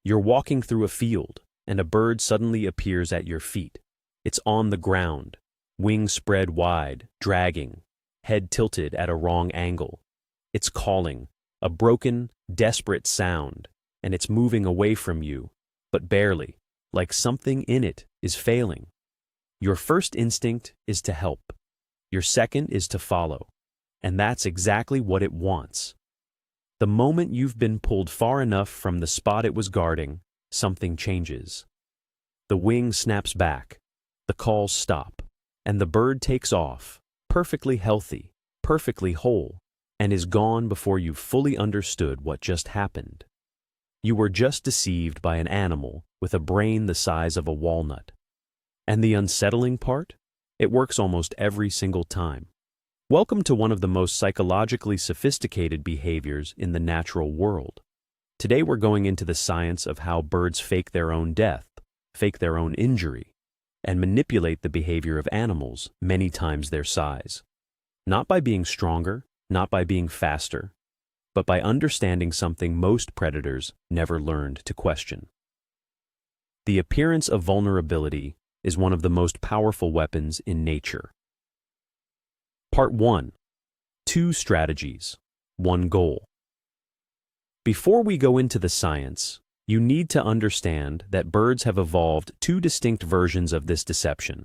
You're walking through a field, and a bird suddenly appears at your feet. It's on the ground, wings spread wide, dragging, head tilted at a wrong angle. It's calling, a broken, desperate sound, and it's moving away from you, but barely, like something in it is failing. Your first instinct is to help. Your second is to follow, and that's exactly what it wants. The moment you've been pulled far enough from the spot it was guarding, something changes. The wing snaps back, the calls stop, and the bird takes off, perfectly healthy, perfectly whole, and is gone before you've fully understood what just happened. You were just deceived by an animal with a brain the size of a walnut. And the unsettling part? It works almost every single time. Welcome to one of the most psychologically sophisticated behaviors in the natural world. Today we're going into the science of how birds fake their own death, fake their own injury, and manipulate the behavior of animals many times their size. Not by being stronger, not by being faster, but by understanding something most predators never learned to question. The appearance of vulnerability is one of the most powerful weapons in nature. Part 1. 2 strategies, 1 goal. Before we go into the science, you need to understand that birds have evolved 2 distinct versions of this deception,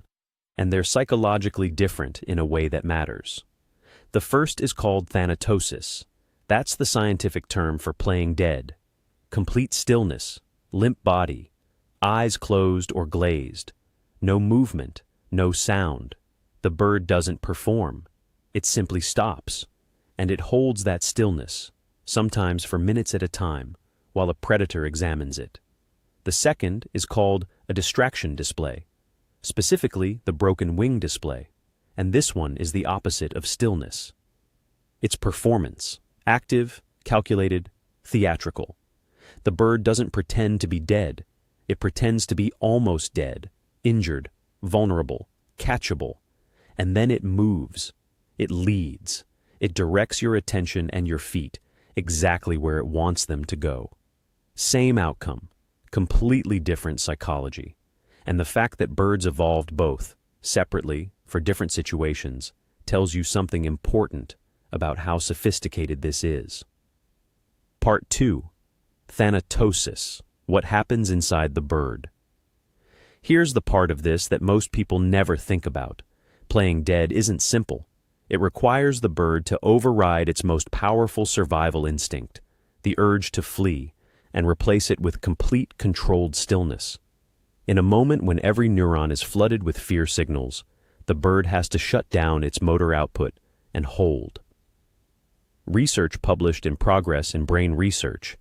and they're psychologically different in a way that matters. The first is called Thanatosis. That's the scientific term for playing dead. Complete stillness, limp body, eyes closed or glazed, no movement, no sound. The bird doesn't perform. It simply stops, and it holds that stillness, sometimes for minutes at a time, while a predator examines it. The second is called a distraction display, specifically the broken wing display, and this one is the opposite of stillness. It's performance, active, calculated, theatrical. The bird doesn't pretend to be dead. It pretends to be almost dead, injured, vulnerable, catchable, and then it moves. It leads. It directs your attention and your feet exactly where it wants them to go. Same outcome, completely different psychology. And the fact that birds evolved both, separately, for different situations, tells you something important about how sophisticated this is. Part 2. Thanatosis. What happens inside the bird. Here's the part of this that most people never think about. Playing dead isn't simple. It requires the bird to override its most powerful survival instinct, the urge to flee, and replace it with complete controlled stillness. In a moment when every neuron is flooded with fear signals, the bird has to shut down its motor output and hold. Research published in Progress in Brain Research,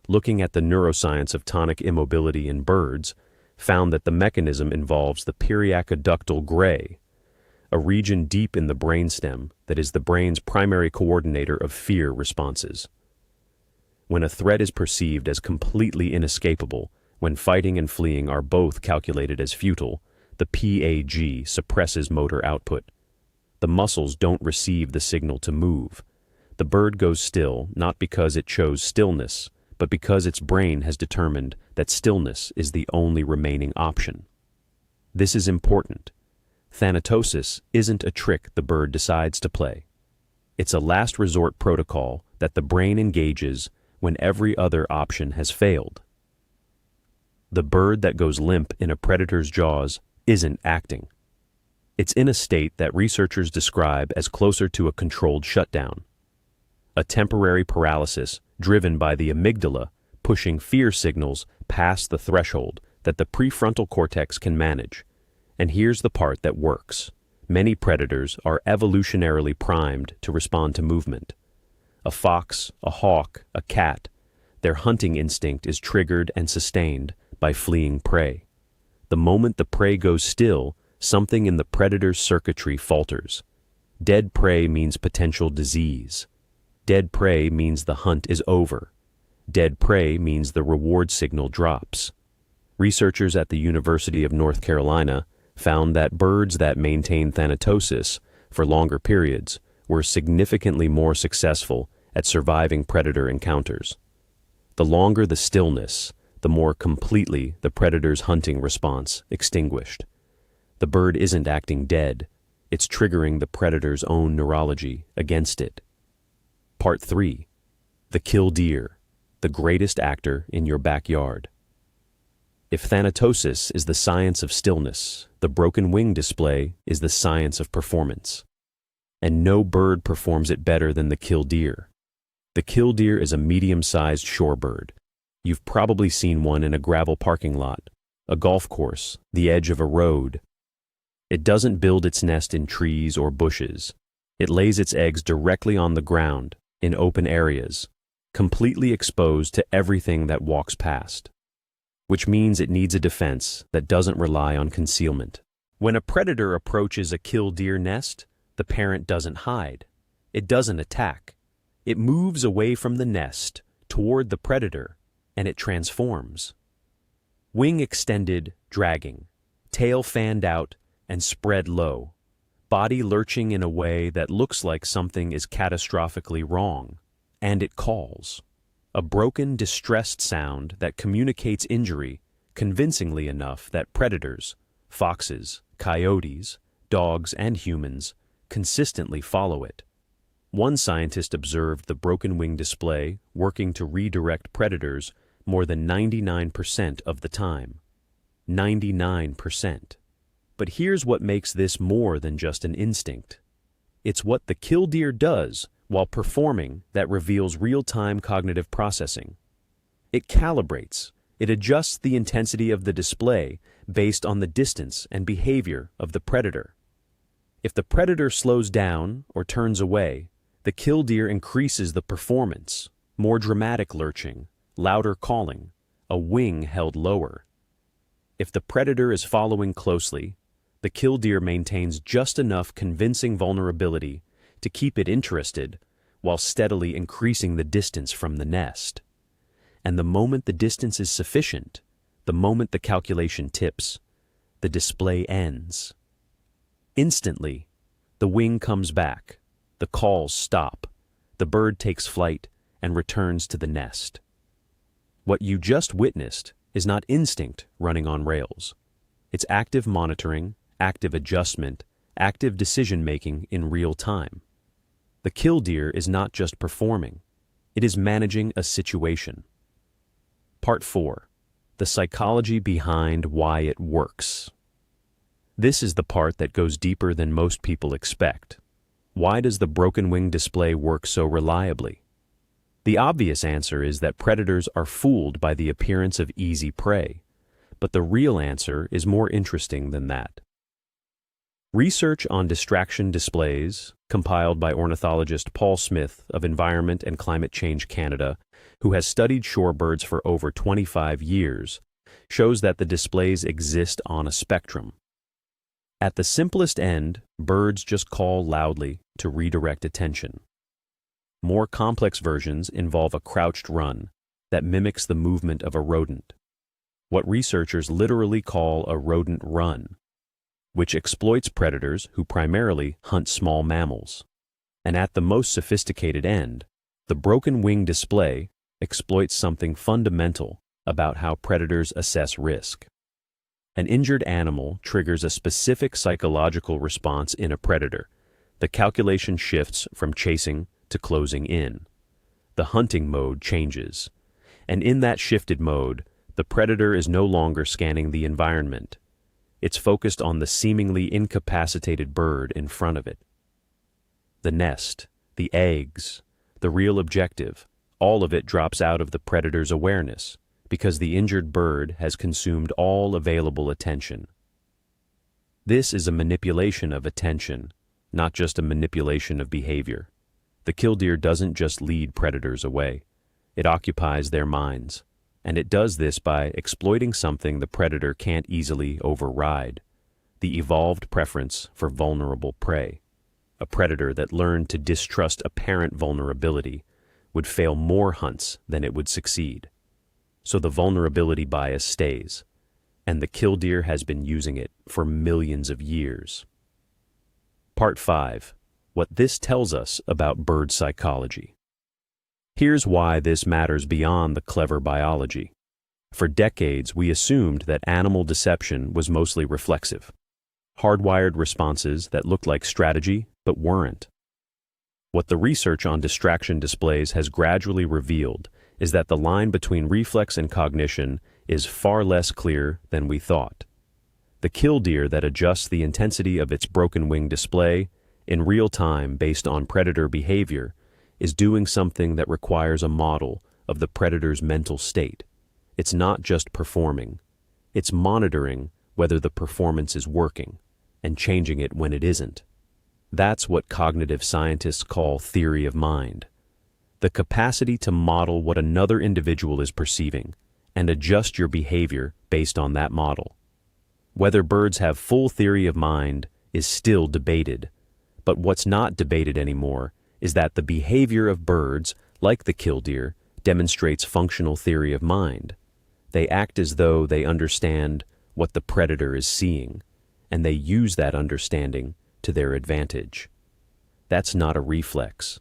looking at the neuroscience of tonic immobility in birds, found that the mechanism involves the periaqueductal gray, a region deep in the brainstem that is the brain's primary coordinator of fear responses. When a threat is perceived as completely inescapable, when fighting and fleeing are both calculated as futile, the PAG suppresses motor output. The muscles don't receive the signal to move. The bird goes still not because it chose stillness, but because its brain has determined that stillness is the only remaining option. This is important. Thanatosis isn't a trick the bird decides to play. It's a last resort protocol that the brain engages when every other option has failed. The bird that goes limp in a predator's jaws isn't acting. It's in a state that researchers describe as closer to a controlled shutdown, a temporary paralysis driven by the amygdala pushing fear signals past the threshold that the prefrontal cortex can manage. And here's the part that works. Many predators are evolutionarily primed to respond to movement. A fox, a hawk, a cat, their hunting instinct is triggered and sustained by fleeing prey. The moment the prey goes still, something in the predator's circuitry falters. Dead prey means potential disease. Dead prey means the hunt is over. Dead prey means the reward signal drops. Researchers at the University of North Carolina found that birds that maintained thanatosis for longer periods were significantly more successful at surviving predator encounters. The longer the stillness, the more completely the predator's hunting response extinguished. The bird isn't acting dead, it's triggering the predator's own neurology against it. Part 3. The Killdeer, the greatest actor in your backyard. If Thanatosis is the science of stillness, the broken wing display is the science of performance. And no bird performs it better than the Killdeer. The Killdeer is a medium-sized shorebird. You've probably seen one in a gravel parking lot, a golf course, the edge of a road. It doesn't build its nest in trees or bushes. It lays its eggs directly on the ground, in open areas, completely exposed to everything that walks past. Which means it needs a defense that doesn't rely on concealment. When a predator approaches a Killdeer nest, the parent doesn't hide. It doesn't attack. It moves away from the nest, toward the predator, and it transforms. Wing extended, dragging, tail fanned out and spread low, body lurching in a way that looks like something is catastrophically wrong, and it calls. A broken, distressed sound that communicates injury convincingly enough that predators, foxes, coyotes, dogs, and humans consistently follow it. One scientist observed the broken wing display working to redirect predators more than 99% of the time. 99%. But here's what makes this more than just an instinct. It's what the Killdeer does while performing that reveals real-time cognitive processing. It calibrates. It adjusts the intensity of the display based on the distance and behavior of the predator. If the predator slows down or turns away, the Killdeer increases the performance, more dramatic lurching, louder calling, a wing held lower. If the predator is following closely, the Killdeer maintains just enough convincing vulnerability to keep it interested while steadily increasing the distance from the nest. And the moment the distance is sufficient, the moment the calculation tips, the display ends. Instantly, the wing comes back, the calls stop, the bird takes flight and returns to the nest. What you just witnessed is not instinct running on rails. It's active monitoring, active adjustment, active decision-making in real time. The Killdeer is not just performing, it is managing a situation. Part 4. The psychology behind why it works. This is the part that goes deeper than most people expect. Why does the broken wing display work so reliably? The obvious answer is that predators are fooled by the appearance of easy prey, but the real answer is more interesting than that. Research on distraction displays, compiled by ornithologist Paul Smith of Environment and Climate Change Canada, who has studied shorebirds for over 25 years, shows that the displays exist on a spectrum. At the simplest end, birds just call loudly to redirect attention. More complex versions involve a crouched run that mimics the movement of a rodent, what researchers literally call a rodent run, which exploits predators who primarily hunt small mammals. And at the most sophisticated end, the broken wing display exploits something fundamental about how predators assess risk. An injured animal triggers a specific psychological response in a predator. The calculation shifts from chasing to closing in. The hunting mode changes. And in that shifted mode, the predator is no longer scanning the environment. It's focused on the seemingly incapacitated bird in front of it. The nest, the eggs, the real objective, all of it drops out of the predator's awareness because the injured bird has consumed all available attention. This is a manipulation of attention, not just a manipulation of behavior. The Killdeer doesn't just lead predators away. It occupies their minds. And it does this by exploiting something the predator can't easily override, the evolved preference for vulnerable prey. A predator that learned to distrust apparent vulnerability would fail more hunts than it would succeed. So the vulnerability bias stays, and the Killdeer has been using it for millions of years. Part 5. What this tells us about bird psychology. Here's why this matters beyond the clever biology. For decades, we assumed that animal deception was mostly reflexive. Hardwired responses that looked like strategy but weren't. What the research on distraction displays has gradually revealed is that the line between reflex and cognition is far less clear than we thought. The killdeer that adjusts the intensity of its broken wing display in real time based on predator behavior is doing something that requires a model of the predator's mental state. It's not just performing. It's monitoring whether the performance is working and changing it when it isn't. That's what cognitive scientists call theory of mind. The capacity to model what another individual is perceiving and adjust your behavior based on that model. Whether birds have full theory of mind is still debated, but what's not debated anymore is that the behavior of birds, like the killdeer, demonstrates functional theory of mind. They act as though they understand what the predator is seeing, and they use that understanding to their advantage. That's not a reflex.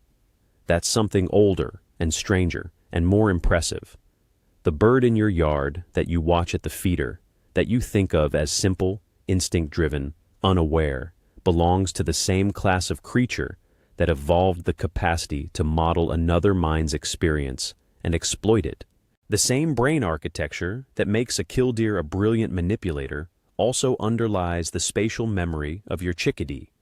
That's something older and stranger and more impressive. The bird in your yard that you watch at the feeder, that you think of as simple, instinct-driven, unaware, belongs to the same class of creature that evolved the capacity to model another mind's experience and exploit it. The same brain architecture that makes a killdeer a brilliant manipulator also underlies the spatial memory of your chickadee,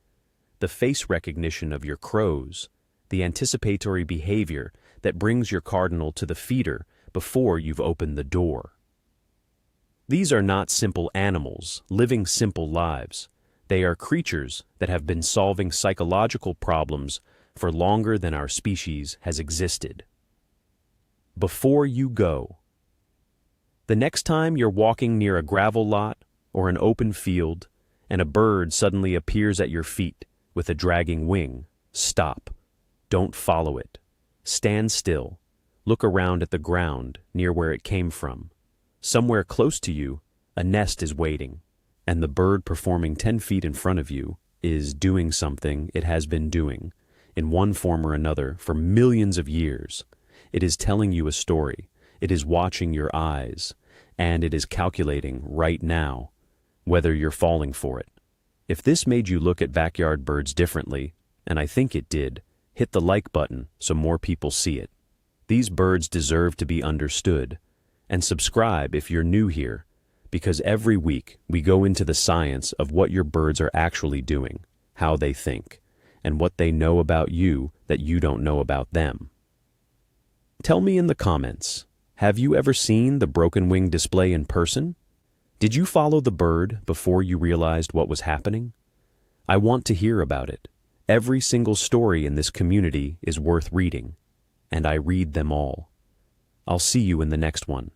the face recognition of your crows, the anticipatory behavior that brings your cardinal to the feeder before you've opened the door. These are not simple animals living simple lives. They are creatures that have been solving psychological problems for longer than our species has existed. Before you go. The next time you're walking near a gravel lot or an open field and a bird suddenly appears at your feet with a dragging wing, stop. Don't follow it. Stand still. Look around at the ground near where it came from. Somewhere close to you, a nest is waiting, and the bird performing 10 feet in front of you is doing something it has been doing, in one form or another, for millions of years. It is telling you a story. It is watching your eyes, and it is calculating right now whether you're falling for it. If this made you look at backyard birds differently, and I think it did, hit the like button so more people see it. These birds deserve to be understood. And subscribe if you're new here, because every week we go into the science of what your birds are actually doing, how they think, and what they know about you that you don't know about them. Tell me in the comments, have you ever seen the broken wing display in person? Did you follow the bird before you realized what was happening? I want to hear about it. Every single story in this community is worth reading, and I read them all. I'll see you in the next one.